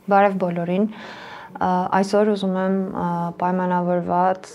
Բարև բոլորին, այսօր ուզում եմ պայմանավորված,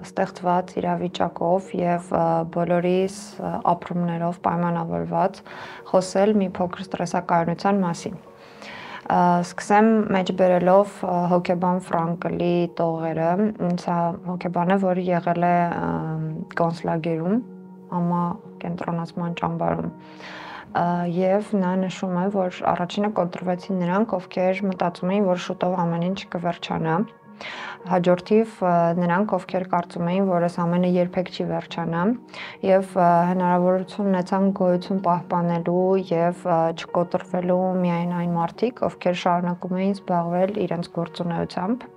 ստեղծված իրավիճակով եւ բոլորիս ապրումներով պայմանավորված խոսել մի փոքր ստրեսակայունության մասին։ Սկսեմ մեջբերելով հոգեբան Ֆրանկլի տողերը, սա հոգեբան է, որը եղել է կոնցլագերում, համակենտրոնացման ճամբարում։ Եվ նա նշում է, որ առաջինը կոտրվեցին նրանք, ովքեր մտածում էին, որ շուտով ամեն ինչ կվերջանա, հաջորդիվ նրանք, ովքեր կարծում էին, որ այս ամենը երբեք չի վերջանա, եւ հնարավորություն ունեցան գոյություն պահպանելու եւ չկոտրվելու միայն այն մարդիկ, ովքեր շարունակում էին զբաղվել իրենց գործունեությամբ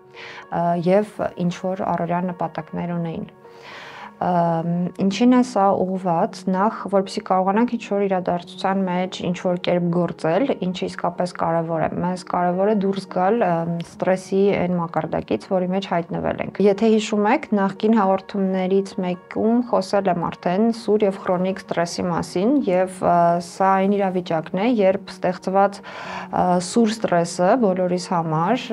եւ ինչ որ առօրյա նպատակներ ունեին։ Ինչին է սա ուղղված, նախ որպեսզի կարողանանք ինչ-որ իրադարձության մեջ ինչ-որ կերպ գործել, ինչը իսկապես կարևոր է։ Մեզ կարևոր է դուրս գալ ստրեսի այն մակարդակից, որի մեջ հայտնվել ենք։ Եթե հիշում եք, նախկին հաղորդումներից մեկում խոսել եմ արդեն սուր եւ խրոնիկ ստրեսի մասին, եւ սա այն իրավիճակն է, երբ ստեղծված սուր ստրեսը բոլորիս համար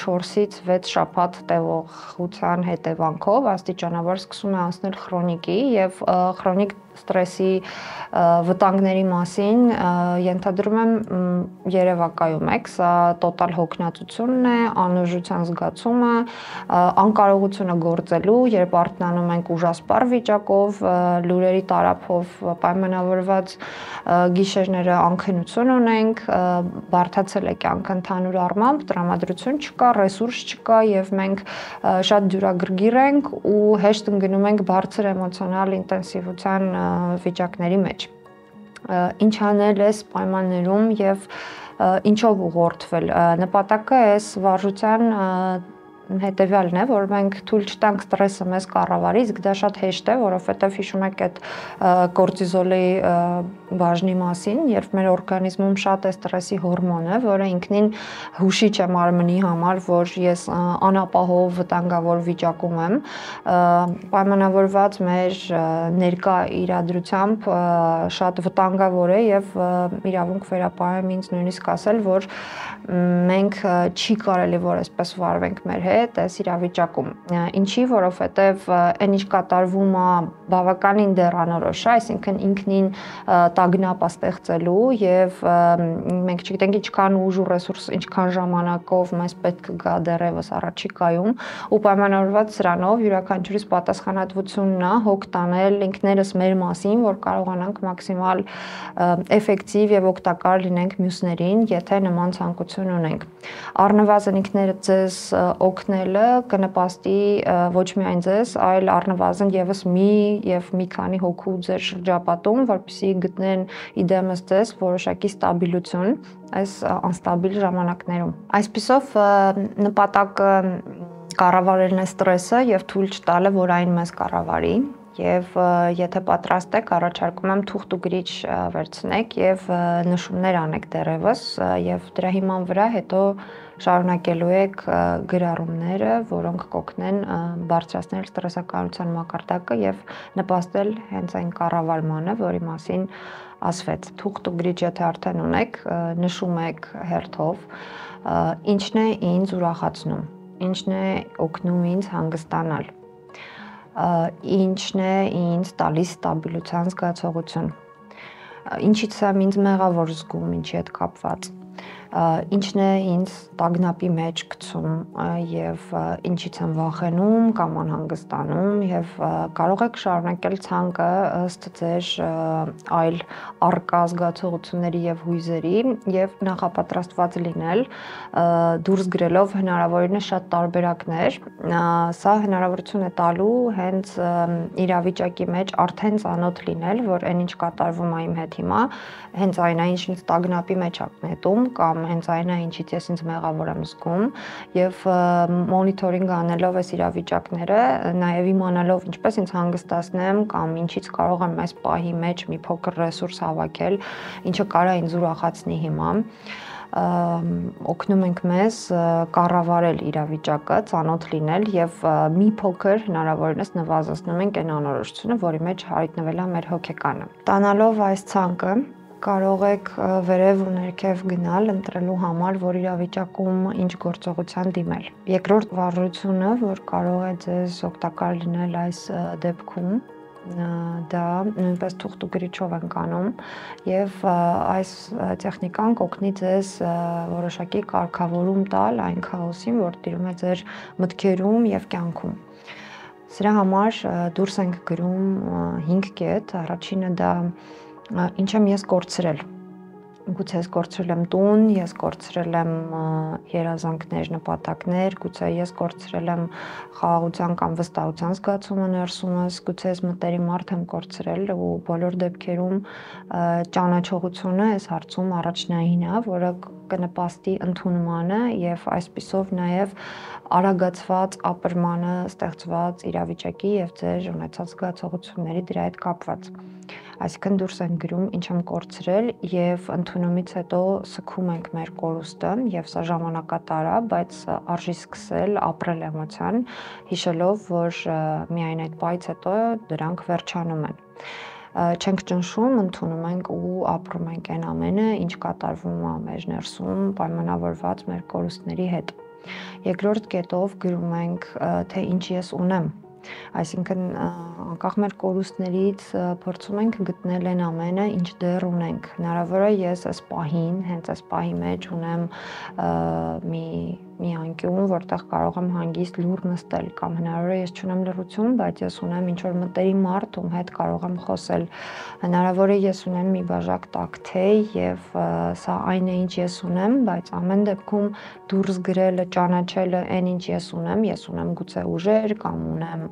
4-ից 6 շաբաթ տևողության հետևանքով աստիճանաբար սկսում է անցնել խրոնիկի եւ խրոնիկ ստրեսի վտանգների մասին ենթադրում եմ երևակայում եք, սա տոտալ հոգնածությունն է, անուժության զգացումը, անկարողությունը գործելու, երբ արթնանում ենք ուժասպառ վիճակով, լուրերի տարափով պայմանավորված գիշերները անքնություն ունենք, բարդացել է կյանքը ընդհանուր առմամբ, տրամադրություն չկա, ռեսուրս չկա եւ մենք շատ դյուրագրգիռ ենք ու հեշտ ընկնում ենք բարձր էմոցիոնալ ինտենսիվության վիճակների մեջ։ Ինչ անել այս պայմաններում եւ ինչով ուղղորդվել։ Նպատակը այս վարժության հետևյալն է, որ մենք թույլ չտանք ստրեսը մեզ կառավարի, իսկ դա շատ հեշտ է, որովհետև հիշում եք այդ կորտիզոլի բաժնի մասին, երբ մեր օրգանիզմում շատ է ստրեսի հորմոնը, որը ինքնին հուշիչ է մարմնի համար, որ ես անապահով վտանգավոր վիճակում եմ, պայմանավորված մեր ներկա իրադրությամբ շատ վտանգավոր է եւ իրավունք վերապահեմ ինձ նույնիսկ ասել, որ մենք չի կարելի որ այսպես վարվենք մեր հետ այս իրավիճակում։ Ինչի, որովհետև այն ինչ կատարվում է բավականին դեռանորոշ է, այսինքն ինքնին տագնապ է ստեղծելու եւ մենք չգիտենք ինչքան ուժ ու ռեսուրս, ինչքան ժամանակով մեզ պետք կգա դեռևս առաջիկայում ու պայմանավորված սրանով յուրաքանչյուրիս պատասխանատվությունն է հոգ տանել ինքներս մեր մասին, որ կարողանանք մաքսիմալ էֆեկտիվ եւ օգտակար լինենք մյուսներին, եթե նման ցանկություն ունենք։ Առնվազն ինքներդ ձեզ օգնելը կնպաստի ոչ միայն ձեզ, այլ առնվազն եւս մի քանի հոգու ձեր շրջապատում, որպեսզի գտնեն իդեմս ձեզ որոշակի ստաբիլություն այս անստաբիլ ժամանակներում։ Այսպիսով նպատակը կառավարելն է ստրեսը եւ թույլ չտալը, որ այն մեզ կառավարի։ Եվ եթե պատրաստ եք, առաջարկում եմ թուղթ ու գրիչ վերցնեք եւ նշումներ անեք դեռևս եւ դրա հիման վրա հետո շարունակելու եք գրառումները, որոնք կօգնեն բարձրացնել ստրեսակայունության մակարդակը եւ նպաստել հենց այն կառավարմանը, որի մասին ասվեց։ Թուղթ ու գրիչ եթե արդեն ունեք, նշում եք հերթով, ինչն է ինձ ուրախացնում, ինչն է օգնում ինձ հանգստանալ, ինչն է ինձ տալիս ստաբիլության զգացողություն, ինչից եմ ինձ մեղավոր զգում, ինչի հետ կապված, ինչն է ինձ տագնապի մեջ գցում եւ ինչից եմ վախենում կամ անհանգստանում եւ կարող եք շարունակել ցանկը ըստ ձեր այլ առկա զգացողությունների եւ հույզերի եւ նախապատրաստված լինել դուրս գրելով հնարավորինս շատ տարբերակներ, սա հնարավորություն է տալու հենց իրավիճակի մեջ արդեն ծանոթ լինել, որ այն ինչ կատարվում է իմ հետ հիմա, հենց այն է, ինչն ինձ տագնապի մեջ է մտնում կամ հենց այն է, ինչից ես ինձ մեղավոր եմ զգում եւ մոնիթորինգ անելով այս իրավիճակները, նաեւ իմանալով ինչպես ինձ հանգստացնեմ կամ ինչից կարող եմ այս պահի մեջ մի փոքր ռեսուրս հավաքել, ինչը կարա ինձ ուրախացնի հիմա, օգնում ենք մեզ կառավարել իրավիճակը, ծանոթ լինել եւ մի փոքր հնարավորինս նվազեցնում ենք այն անորոշությունը, որի մեջ հայտնվել է մեր հոգեկանը։ Տանալով այս ցանկը Կարող եք վերև ու ներքև գնալ ընտրելու համար, որ իրավիճակում ինչ գործողության դիմել։ Երկրորդ վարժությունը, որ կարող է ձեզ օգտակար լինել այս դեպքում, դա նույնպես թուղթ ու գրիչով ենք անում եւ այս տեխնիկան կօգնի ձեզ որոշակի կարգավորում տալ այն քաոսին, որ տիրում է ձեր մտքերում եւ կյանքում։ Սրա համար դուրս ենք գրում 5 կետ, առաջինը դա ինչ եմ ես կորցրել։ Գուցե ես կորցրել եմ տուն, ես կորցրել եմ երազանքներ, նպատակներ, գուցե ես կորցրել եմ խաղաղության կամ վստահության զգացումը ներսումս, գուցե ես մտերիմ մարդ եմ կորցրել ու բոլոր դեպքերում ճանաչողությունը այս հարցում առաջնային է, որը կնպաստի ընդունմանը եւ այսպիսով նաեւ արագացված ապրմանը ստեղծված իրավիճակի եւ ձեր ունեցած զգացողությունների դրա հետ կապված։ Այսինքն դուրս են գրում ինչ եմ կորցրել եւ ընդունումից հետո սկում ենք մեր կորուստը եւ սա ժամանակատար է, բայց արժի սկսել ապրել էմոցիան, հիշելով, որ միայն այդ պայից հետո դրանք վերջանում են։ Չենք ճնշում, ընդունում ենք ու ապրում ենք այն ամենը, ինչ կատարվում է մեր ներսում, պայմանավորված մեր կորուստների հետ։ Երկրորդ կետով գրում ենք, թե ինչ ես ունեմ։ Այսինքն անկախ մեր կորուստներից փորձում ենք գտնել այն ամենը, ինչ դեռ ունենք։ Հնարավոր է ես այս պահին, հենց այս պահի մեջ ունեմ մի անկյուն, որտեղ կարող եմ հանգիստ լուռ նստել, կամ հնարավոր է ես չունեմ լռություն, բայց ես ունեմ ինչ-որ մտերիմ մարդ, ում հետ կարող եմ խոսել։ Հնարավոր է ես ունեմ մի բաժակ տաք թեյ եւ սա այն է, ինչ ես ունեմ, բայց ամեն դեպքում դուրս գրելը, ճանաչելը այն ինչ ես ունեմ գուցե ուժեր կամ ունեմ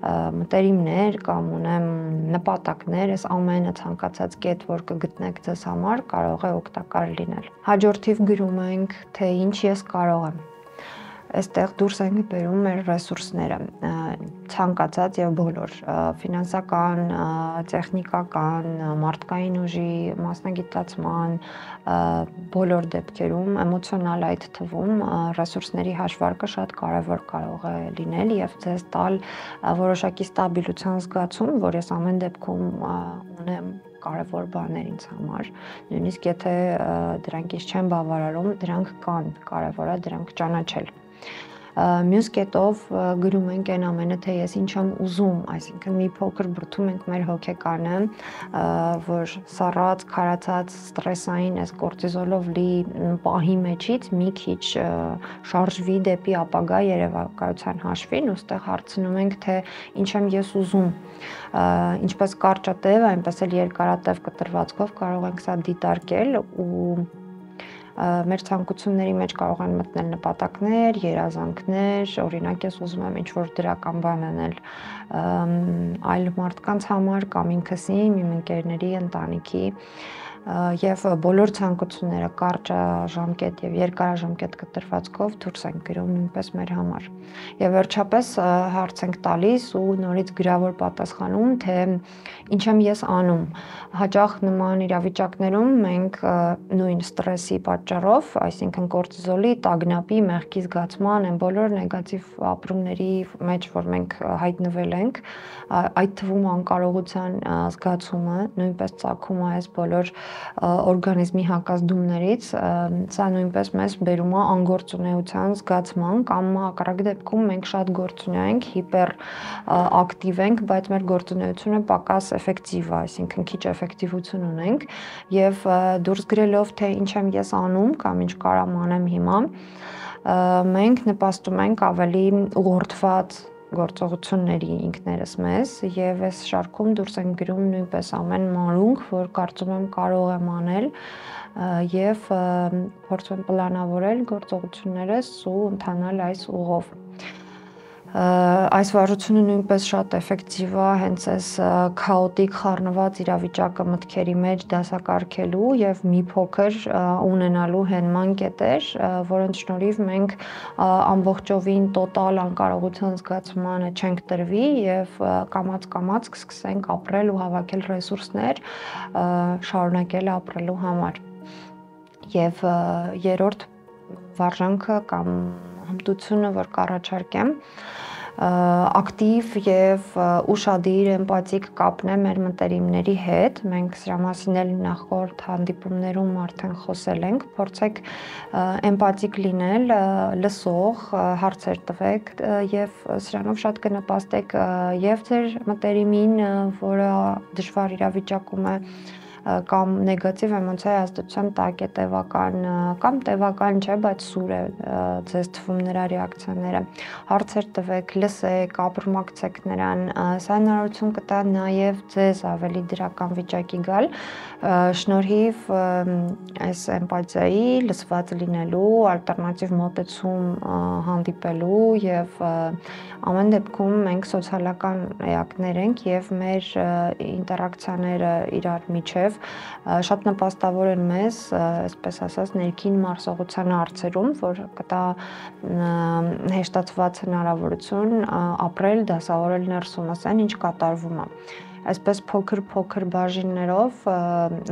մտերիմներ կամ ունեմ նպատակներ, այս ամենը ցանկացած կետ, որ կգտնեք ձեզ համար, կարող է օգտակար լինել։ Հաջորդիվ գրում ենք, թե ինչ ես կարող եմ։ Այստեղ դուրս ենք բերում մեր ռեսուրսները, ցանկացած եւ բոլոր, ֆինանսական, տեխնիկական, մարդկային ուժի, մասնագիտացման, բոլոր դեպքերում, էմոցիոնալ այդ թվում, ռեսուրսների հաշվարկը շատ կարեւոր կարող է լինել եւ ձեզ տալ որոշակի ստաբիլության զգացում, որ ես ամեն դեպքում ունեմ կարևոր բաներ ինձ համար, նույնիսկ եթե դրանք ինձ չեն բավարարում, դրանք կան, կարևոր է դրանք ճանաչել։ Մյուս կետով գրում ենք այն ամենը, թե ես ինչ եմ ուզում, այսինքն մի փոքր բրդում ենք մեր հոգեկանը, որ սառած, քարացած, ստրեսային, այս կորտիզոլով լի պահի մեջից մի քիչ շարժվի դեպի ապագա երևակայության հաշվին, ու ստեղ հարցնում ենք, թե ինչ եմ ես ուզում։ Ինչպես կարճատև, այնպես էլ երկարատև կտրվածքով կարող ենք սա դիտարկել ու մեր ցանկությունների մեջ կարող են մտնել նպատակներ, երազանքներ, օրինակ ես ուզում եմ ինչ-որ դրական բան անել այլ մարդկանց համար կամ ինքս իմ ընկերների, ընտանիքի եւ բոլոր ցանկությունները կարճաժամկետ եւ երկարաժամկետ կտրվածքով դուրս ենք գրում նույնպես մեր համար։ Եվ վերջապես հարց ենք տալիս ու նորից գրավոր պատասխանում, թե ինչ եմ ես անում։ Հաճախ նման իրավիճակներում մենք նույն ստրեսի պատճառով, այսինքն կորտիզոլի, տագնապի, մեղքի զգացման, այն բոլոր նեգատիվ ապրումների մեջ, որ մենք հայտնվել ենք, այդ թվում անկարողության զգացումը նույնպես ծագում է այս բոլոր օրգանիզմի հակազդումներից, սա նույնպես մեզ բերում է անգործունեության զգացման կամ հակառակ դեպքում մենք շատ գործունյա ենք, հիպեր ակտիվ ենք, բայց մեր գործունեությունը պակաս էֆեկտիվ է, այսինքն քիչ էֆեկտիվություն ունենք եւ դուրս գրելով թե ինչ եմ ես անում կամ ինչ կարամ անեմ հիմա, մենք նպաստում ենք ավելի ուղղորդված գործողությունների ինքներս մեզ եւ այս շարքում դուրս են գրում նույնպես ամեն մանրունք, որ կարծում եմ կարող եմ անել եւ փորձում եմ պլանավորել գործողություններս ու ընթանալ այս ուղով։ Այս վարժությունը նույնպես շատ էֆեկտիվ է հենց այս քաոտիկ խառնված իրավիճակը մտքերի մեջ դասակարգելու եւ մի փոքր ունենալու հենման կետեր, որոնց շնորհիվ մենք ամբողջովին տոտալ անկարողության զգացմանը չենք տրվի եւ կամաց կսկսենք ապրել ու հավաքել ռեսուրսներ, շարունակել ապրելու համար։ Եվ երրորդ վարժանքը կամ հմտությունը, որ կառաջարկեմ, ակտիվ եւ ուշադիր էմպաթիկ կապն է մեր մտերիմների հետ։ Մենք սրա մասին էլ նախորդ հանդիպումներում արդեն խոսել ենք։ Փորձեք էմպաթիկ լինել, լսող, հարցեր տվեք եւ սրանով շատ կնպաստեք եւ ձեր մտերիմին, որը դժվար իրավիճակում է կամ նեգատիվ էմոցիայի ազդեցության տակ է տևական կամ տևական չէ, բայց սուր է ձեզ թվում նրա ռեակցիաները։ Հարցեր տվեք, լսեք, ապրումակցեք նրան, սա հնարավորություն կտա նաև ձեզ ավելի դրական վիճակի գալ, շնորհիվ այս էմպաթիայի, լսված լինելու, ալտերնատիվ մոտեցում հանդիպելու եւ ամեն դեպքում մենք սոցիալական էակներ ենք եւ մեր ինտերակցիաները իրար միջև շատ նպաստավոր են մեզ, այսպես ասած, ներքին մարսողության հարցերում, որ կտա հեշտացված հնարավորություն ապրել, դասավորել ներսումս այն, ինչ կատարվում է։ Այսպես փոքր բաժիններով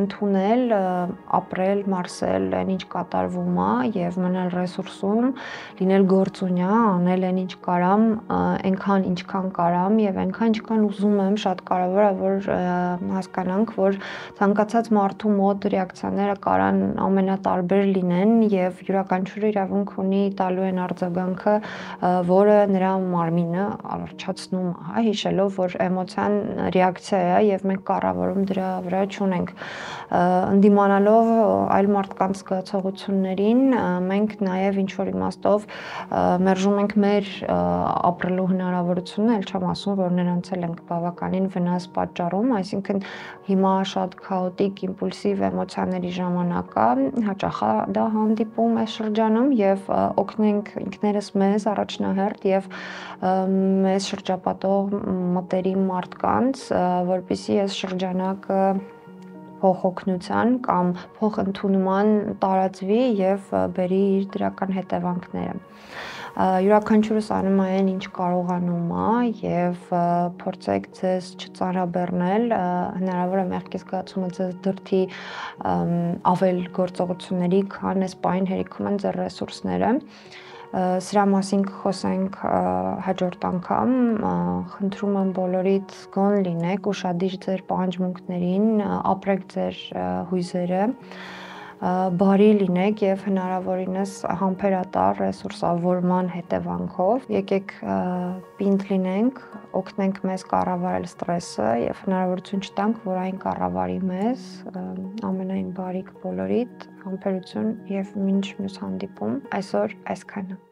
ընդունել, ապրել, մարսել այն, ինչ կատարվում է եւ մնալ ռեսուրսում, լինել գործունյա, անել այն, ինչ կարամ, այնքան ինչքան կարամ եւ այնքան ինչքան ուզում եմ, շատ կարեւոր է որ հասկանանք, որ ցանկացած մարդու մոտ ռեակցիաները կարան ամենատարբեր լինեն եւ յուրաքանչյուրը իրավունք ունի տալու այն արձագանքը, որը նրա մարմինը առաջացնում է, հա, հիշելով, որ էմոցիան ռեակցիա է եւ մենք կառավարում դրա վրա չունենք։ Ընդդիմանալով այլ մարդկանց զգացողություններին, մենք նաեւ ինչ որ իմաստով մերժում ենք մեր ապրելու հնարավորությունը, ել չեմ ասում, որ նրանց էլ ենք բավականին վնաս պատճառում, այսինքն հիմա շատ քաոտիկ, իմպուլսիվ էմոցիաների ժամանակ է, հաճախ է դա հանդիպում այս շրջանում եւ օգնենք ինքներս մեզ առաջնահերթ եւ մեզ շրջապատող մտերիմ մարդկանց, որպեսզի այս շրջանակը փոխօգնության կամ փոխընդունման տարածվի եւ բերի իր դրական հետևանքները։ Յուրաքանչյուրս անում է այն, ինչ կարողանում է եւ փորձեք ձեզ չծանրաբեռնել, հնարավոր է մեղքի զգացումը ձեզ դրդի ավել գործողությունների, քան այս պահին հերիքում են ձեր ռեսուրսները։ Սրա մասին կխոսենք հաջորդ անգամ, խնդրում եմ բոլորիդ գոն լինեք, ուշադիր ձեր պահանջմունքներին, ապրեք ձեր հույզերը, բարի լինեք եւ հնարավորինս համբերատար ռեսուրսավորման հետևանքով եկեք պինդ լինենք, օգնենք մեզ կառավարել ստրեսը եւ հնարավորություն չտանք, որ այն կառավարի մեզ, ամենայն բարիք բոլորիդ, համբերություն եւ մինչ մյուս հանդիպում, այսօր այսքանը։